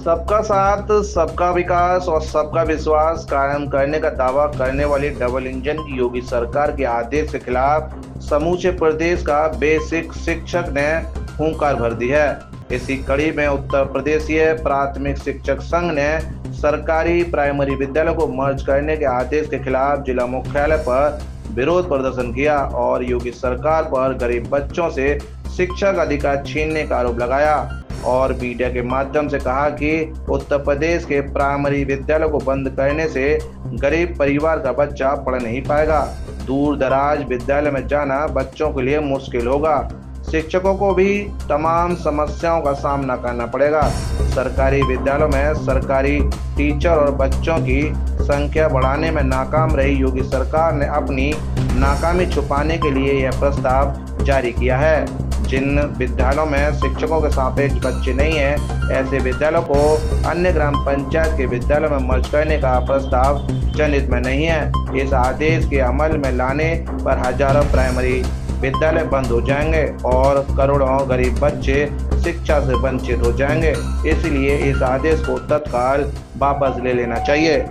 सबका साथ, सबका विकास और सबका विश्वास कायम करने का दावा करने वाली डबल इंजन की योगी सरकार के आदेश के खिलाफ समूचे प्रदेश का बेसिक शिक्षक ने हुंकार भर दी है। इसी कड़ी में उत्तर प्रदेशीय प्राथमिक शिक्षक संघ ने सरकारी प्राइमरी विद्यालय को मर्ज करने के आदेश के खिलाफ जिला मुख्यालय पर विरोध प्रदर्शन किया और योगी सरकार पर गरीब बच्चों से शिक्षक अधिकार छीनने का आरोप लगाया और मीडिया के माध्यम से कहा कि उत्तर प्रदेश के प्राइमरी विद्यालय को बंद करने से गरीब परिवार का बच्चा पढ़ नहीं पाएगा। दूर दराज विद्यालय में जाना बच्चों के लिए मुश्किल होगा। शिक्षकों को भी तमाम समस्याओं का सामना करना पड़ेगा। सरकारी विद्यालयों में सरकारी टीचर और बच्चों की संख्या बढ़ाने में नाकाम रही योगी सरकार ने अपनी नाकामी छुपाने के लिए यह प्रस्ताव जारी किया है। जिन विद्यालयों में शिक्षकों के सापेक्ष बच्चे नहीं हैं, ऐसे विद्यालयों को अन्य ग्राम पंचायत के विद्यालयों में मर्ज करने का प्रस्ताव जनहित में नहीं है। इस आदेश के अमल में लाने पर हजारों प्राइमरी विद्यालय बंद हो जाएंगे और करोड़ों गरीब बच्चे शिक्षा से वंचित हो जाएंगे। इसलिए इस आदेश को तत्काल वापस ले लेना चाहिए।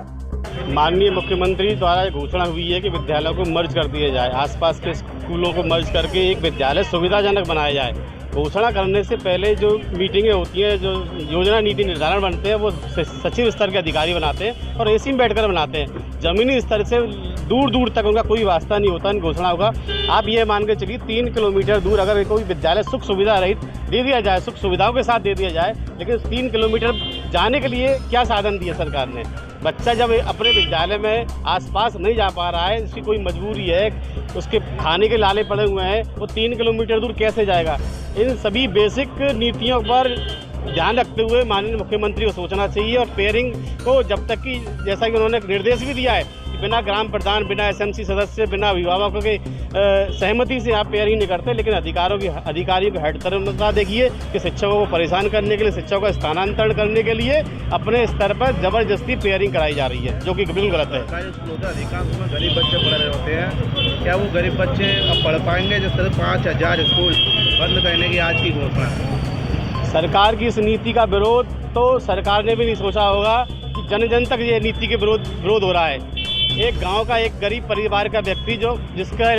माननीय मुख्यमंत्री द्वारा घोषणा हुई है कि विद्यालयों को मर्ज कर दिया जाए, आसपास के स्कूलों को मर्ज करके एक विद्यालय सुविधाजनक बनाया जाए। घोषणा करने से पहले जो मीटिंगें होती हैं, जो योजना नीति निर्धारण बनते हैं, वो सचिव स्तर के अधिकारी बनाते हैं और एसी में बैठकर बनाते हैं। ज़मीनी स्तर से दूर दूर तक उनका कोई वास्ता नहीं होता इन घोषणाओं का। आप ये मान के चलिए 3 किलोमीटर दूर अगर कोई विद्यालय सुख सुविधा रहित दे दिया जाए, सुख सुविधाओं के साथ दे दिया जाए, लेकिन 3 किलोमीटर जाने के लिए क्या साधन दिया सरकार ने? बच्चा जब अपने विद्यालय में आसपास नहीं जा पा रहा है, इसकी कोई मजबूरी है, उसके खाने के लाले पड़े हुए हैं, वो 3 किलोमीटर दूर कैसे जाएगा? इन सभी बेसिक नीतियों पर ध्यान रखते हुए माननीय मुख्यमंत्री को सोचना चाहिए और पेयरिंग को जब तक कि जैसा कि उन्होंने निर्देश भी दिया है कि बिना ग्राम प्रधान, बिना एसएमसी सदस्य, बिना अभिभावकों के सहमति से आप पेयरिंग नहीं करते, लेकिन अधिकारियों की हठधर्मता देखिए कि शिक्षकों को परेशान करने के लिए, शिक्षकों का स्थानांतरण करने के लिए अपने स्तर पर जबरदस्ती पेयरिंग कराई जा रही है, जो कि बिल्कुल गलत है। अधिकांश में गरीब बच्चे पढ़ रहे होते हैं, क्या वो गरीब बच्चे अब पढ़ पाएंगे? जिस तरह 5000 स्कूल बंद करने की आज की घोषणा। सरकार की इस नीति का विरोध तो सरकार ने भी नहीं सोचा होगा कि जन जन तक ये नीति के विरोध हो रहा है। एक गांव का एक गरीब परिवार का व्यक्ति जिसके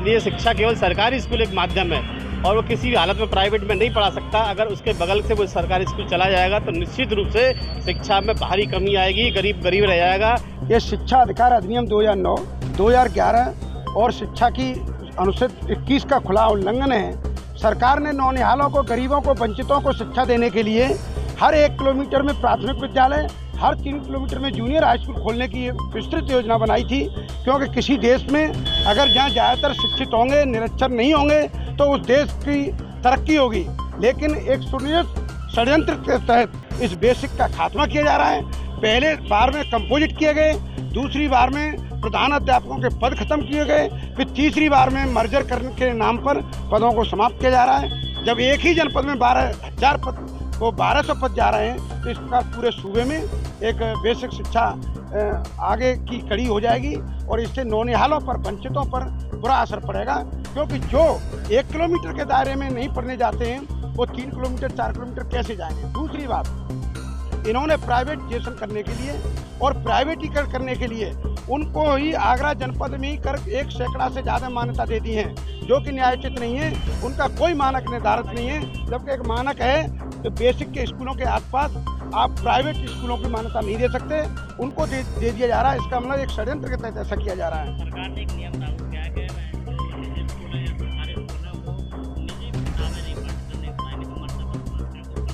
लिए शिक्षा केवल सरकारी स्कूल एक माध्यम है और वो किसी भी हालत में प्राइवेट में नहीं पढ़ा सकता, अगर उसके बगल से वो सरकारी स्कूल चला जाएगा तो निश्चित रूप से शिक्षा में भारी कमी आएगी, गरीब रह जाएगा। ये शिक्षा अधिकार अधिनियम 2009, 2011 और शिक्षा की अनुच्छेद 21 का खुला उल्लंघन है। सरकार ने नौनिहालों को, गरीबों को, वंचितों को शिक्षा देने के लिए हर 1 किलोमीटर में प्राथमिक विद्यालय, हर 3 किलोमीटर में जूनियर हाई स्कूल खोलने की विस्तृत योजना बनाई थी, क्योंकि किसी देश में अगर जहाँ ज़्यादातर शिक्षित होंगे, निरक्षर नहीं होंगे, तो उस देश की तरक्की होगी। लेकिन एक सुनियोजित षड्यंत्र के तहत इस बेसिक का खात्मा किया जा रहा है। पहले बार में कंपोजिट किए गए, दूसरी बार में प्रधान अध्यापकों के पद खत्म किए गए, फिर तीसरी बार में मर्जर करने के नाम पर पदों को समाप्त किया जा रहा है। जब एक ही जनपद में 12,000 पद को 1200 पद जा रहे हैं, तो इस प्रकार पूरे सूबे में एक बेसिक शिक्षा आगे की कड़ी हो जाएगी और इससे नौनिहालों पर, वंचितों पर बुरा असर पड़ेगा, क्योंकि जो 1 किलोमीटर के दायरे में नहीं पढ़ने जाते हैं वो 3 किलोमीटर 4 किलोमीटर कैसे जाएंगे? दूसरी बात, इन्होंने प्राइवेटाइजेशन करने के लिए और प्राइवेटीकरण करने के लिए उनको ही आगरा जनपद में ही कर 1% से ज़्यादा मान्यता दे दी है, जो कि न्यायोचित नहीं है। उनका कोई मानक निर्धारित नहीं है, जबकि एक मानक है तो बेसिक के स्कूलों के आसपास आप प्राइवेट स्कूलों की मान्यता नहीं दे सकते, उनको दे दिया जा रहा है। इसका मतलब एक षड्यंत्र के तहत ऐसा किया जा रहा है। सरकार ने एक नियम लागू किया है कि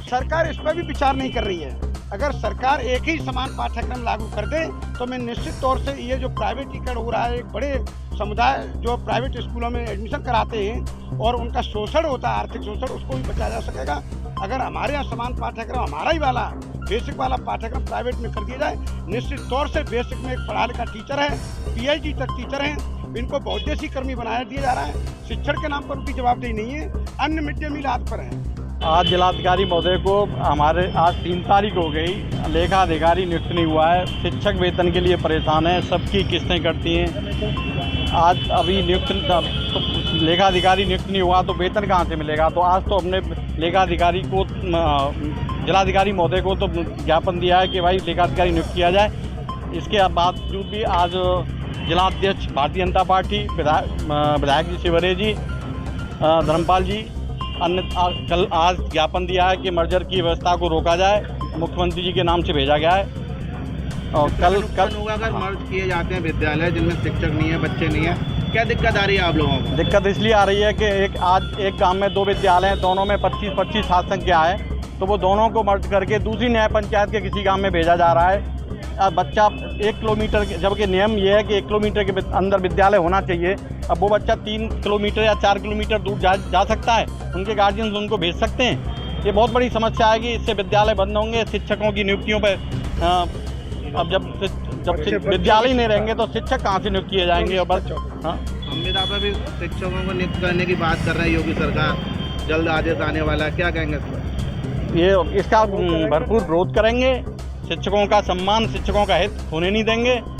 सरकार इस पर भी विचार नहीं कर रही है। अगर सरकार एक ही समान पाठ्यक्रम लागू कर दे तो मैं निश्चित तौर से ये जो प्राइवेटीकरण हो रहा है, एक बड़े समुदाय जो प्राइवेट स्कूलों में एडमिशन कराते हैं और उनका शोषण होता है, आर्थिक शोषण, उसको भी बचाया जा सकेगा। अगर हमारे यहाँ समान पाठ्यक्रम, हमारा ही वाला बेसिक वाला पाठ्यक्रम प्राइवेट में कर दिया जाए, निश्चित तौर से बेसिक में एक पढ़ा लिखा टीचर है, PhD तक टीचर हैं, इनको बहुउद्देशीय कर्मी बनाया दिया जा रहा है। शिक्षण के नाम पर उनकी जवाबदेही नहीं है, अन्य मिड डे मील आदि पर है। आज जिलाधिकारी महोदय को हमारे आज 3 तारीख हो गई, लेखा अधिकारी नियुक्त नहीं हुआ है। शिक्षक वेतन के लिए परेशान है, सबकी किस्तें कटती हैं। आज अभी नियुक्त तो लेखा अधिकारी नियुक्त नहीं हुआ तो वेतन कहाँ से मिलेगा? तो आज तो हमने लेखा अधिकारी को जिलाधिकारी महोदय को तो ज्ञापन दिया है कि भाई लेखाधिकारी नियुक्त किया जाए। इसके बावजूद भी आज जिला अध्यक्ष भारतीय जनता पार्टी विधायक जी शिवरे जी, धर्मपाल जी कल आज ज्ञापन दिया है कि मर्जर की व्यवस्था को रोका जाए, मुख्यमंत्री जी के नाम से भेजा गया है। और कल होगा अगर मर्ज किए जाते हैं विद्यालय जिनमें शिक्षक नहीं है, बच्चे नहीं है, क्या दिक्कत आ रही है आप लोगों को? दिक्कत इसलिए आ रही है कि एक गांव में 2 विद्यालय हैं, दोनों में 25-25 छात्र संख्या है, तो वो दोनों को मर्ज करके दूसरी न्याय पंचायत के किसी गांव में भेजा जा रहा है। बच्चा 1 किलोमीटर, जबकि नियम ये है कि 1 किलोमीटर के अंदर विद्यालय होना चाहिए, अब वो बच्चा 3 किलोमीटर या 4 किलोमीटर दूर जा सकता है, उनके गार्जियन उनको भेज सकते हैं। ये बहुत बड़ी समस्या आएगी, इससे विद्यालय बंद होंगे, शिक्षकों की नियुक्तियों पर अब जब विद्यालय नहीं रहेंगे तो शिक्षक कहाँ से नियुक्त किए जाएंगे? और बस संविदा पर भी शिक्षकों को नियुक्त करने की बात कर रही है योगी सरकार, जल्द आदेश आने वाला है, क्या कहेंगे इस पर? ये इसका भरपूर विरोध करेंगे। शिक्षकों का सम्मान, शिक्षकों का हित होने नहीं देंगे।